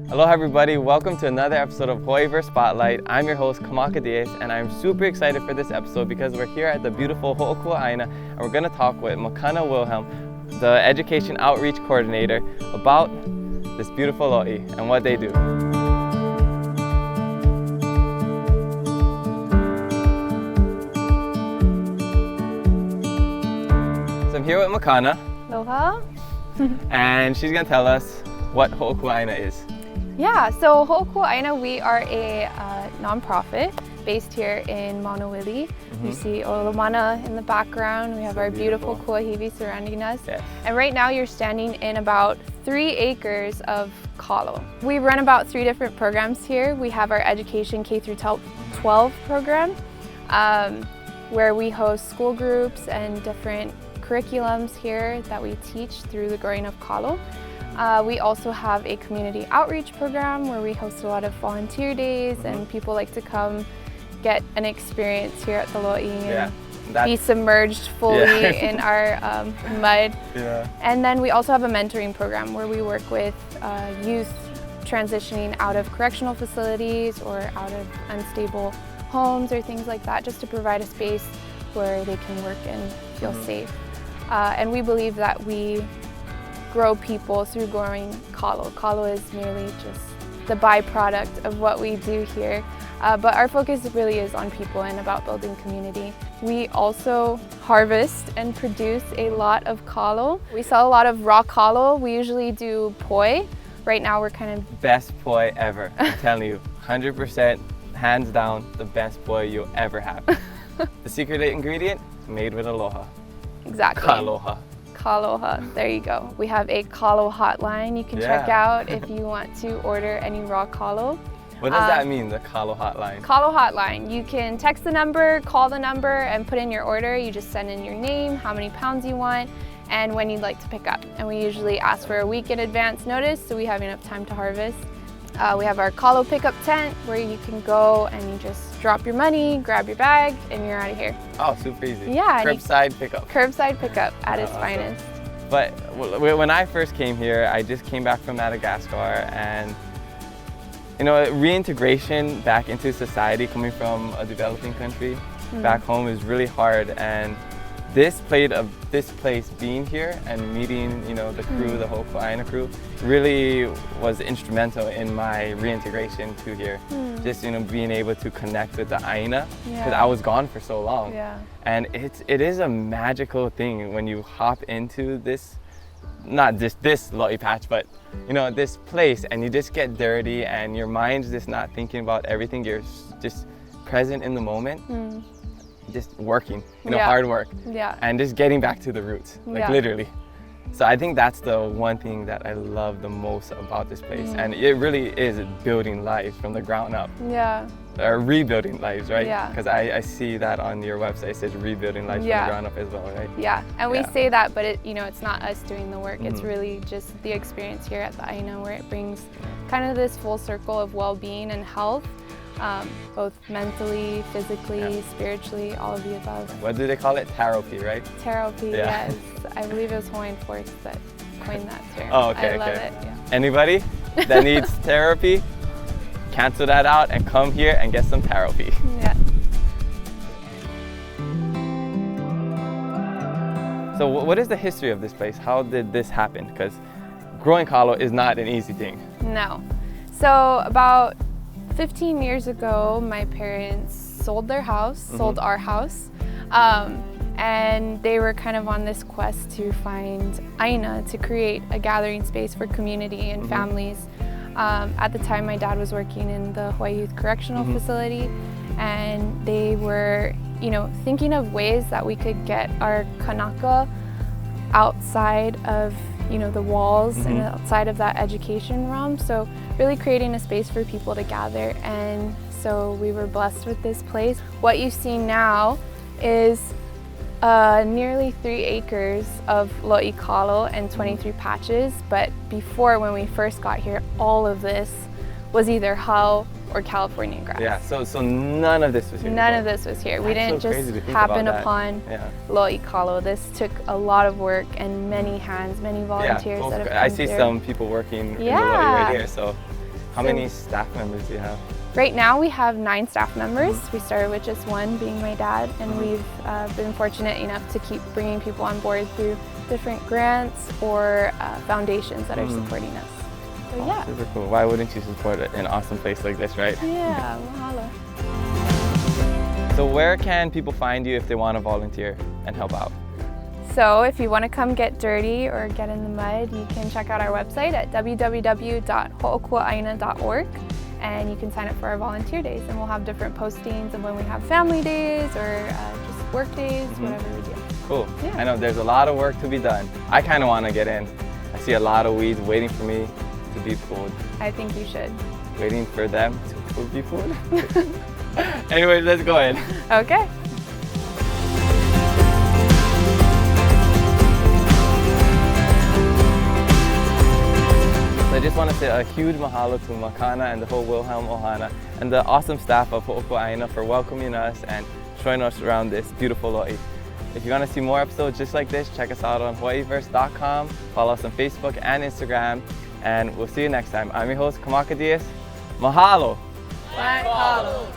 Aloha everybody, welcome to another episode of Hawaiiverse Spotlight. I'm your host Kamaka Diaz, and I'm super excited for this episode because we're here at the beautiful Hookuaaina and we're going to talk with Makana Wilhelm, the Education Outreach Coordinator, about this beautiful lo'i and what they do. So I'm here with Makana. Aloha. And she's going to tell us what Hookuaaina is. Yeah, so Hookuaaina, we are a nonprofit based here in Maunawili. You see Olomana in the background. We have our beautiful kuahivi surrounding us. Yes. And right now you're standing in about 3 acres of Kalo. We run about 3 different programs here. We have our education K through 12 program, where we host school groups and different curriculums here that we teach through the growing of Kalo. We also have a community outreach program where we host a lot of volunteer days and people like to come get an experience here at the lo'i and be submerged fully in our mud. And then we also have a mentoring program where we work with youth transitioning out of correctional facilities or out of unstable homes or things like that, just to provide a space where they can work and feel safe. And we believe that we grow people through growing Kalo. Kalo is merely just the byproduct of what we do here, but our focus really is on people and about building community. We also harvest and produce a lot of Kalo. We sell a lot of raw Kalo. We usually do poi. Right now we're kind of... Best poi ever, I'm telling you. 100%, hands down, the best poi you'll ever have. The secret ingredient, made with aloha. Exactly. Kaloha. Kaloha, there you go. We have a Kalo hotline you can check out if you want to order any raw Kalo. What does that mean, the Kalo hotline? Kalo hotline. You can text the number, call the number, and put in your order. You just send in your name, how many pounds you want, and when you'd like to pick up. And we usually ask for a week in advance notice so we have enough time to harvest. We have our Kalo pickup tent where you can go and you just drop your money, grab your bag, and you're out of here. Oh, super easy. Yeah. Curbside pickup. Curbside pickup at its finest. But when I first came here, I just came back from Madagascar, and you know, reintegration back into society coming from a developing country back home is really hard, and this place being here and meeting, you know, the crew, the whole Hawaiian crew, really was instrumental in my reintegration to here. Just, you know, being able to connect with the āina, because I was gone for so long. And it is a magical thing when you hop into this, not just this lo'i patch, but you know, this place, and you just get dirty and your mind's just not thinking about everything. You're just present in the moment. Just working, you know, hard work, and just getting back to the roots, like literally. So I think that's the one thing that I love the most about this place, and it really is building lives from the ground up. Or rebuilding lives, right? Because I see that on your website. It says rebuilding lives from the ground up as well, right? And we say that, but it, you know, it's not us doing the work. It's really just the experience here at the āina where it brings kind of this full circle of well-being and health. Both mentally, physically, spiritually, all of the above. What do they call it? Therapy, right? Therapy, yes. I believe it was Hawaiian Force that coined that term. Oh, okay, I love it. Anybody that needs therapy, cancel that out and come here and get some therapy. So what is the history of this place? How did this happen? Because growing Kalo is not an easy thing. No. So about 15 years ago, my parents sold their house, sold our house, and they were kind of on this quest to find āina, to create a gathering space for community and families. At the time, my dad was working in the Hawaii Youth Correctional Facility, and they were, you know, thinking of ways that we could get our kanaka outside of, you know, the walls and outside of that education realm. So really creating a space for people to gather. And so we were blessed with this place. What you see now is nearly 3 acres of lo'i Kalo and 23 patches. But before, when we first got here, all of this was either hau or California grass. Yeah, so none of this was here. None of this was here. We didn't just happen upon lo'i Kalo. This took a lot of work and many hands, many volunteers that have come I see through. some people working in the lo'i right here, so How many staff members do you have? Right now we have 9 staff members. We started with just 1, being my dad, and we've been fortunate enough to keep bringing people on board through different grants or foundations that are supporting us. So yeah. Super cool. Why wouldn't you support an awesome place like this, right? Yeah, mahalo. So where can people find you if they want to volunteer and help out? So if you want to come get dirty or get in the mud, you can check out our website at www.hoʻokuaaina.org, and you can sign up for our volunteer days, and we'll have different postings of when we have family days or just work days, whatever we do. Cool. Yeah. I know there's a lot of work to be done. I kind of want to get in. I see a lot of weeds waiting for me to be pulled. I think you should. Waiting for them to be pulled? Anyways, let's go in. Okay. I just want to say a huge mahalo to Makana and the whole Wilhelm Ohana and the awesome staff of Hookuaaina for welcoming us and showing us around this beautiful Oahu. If you want to see more episodes just like this, check us out on Hawaiiverse.com, follow us on Facebook and Instagram, and we'll see you next time. I'm your host, Kamaka Diaz. Mahalo! Mahalo!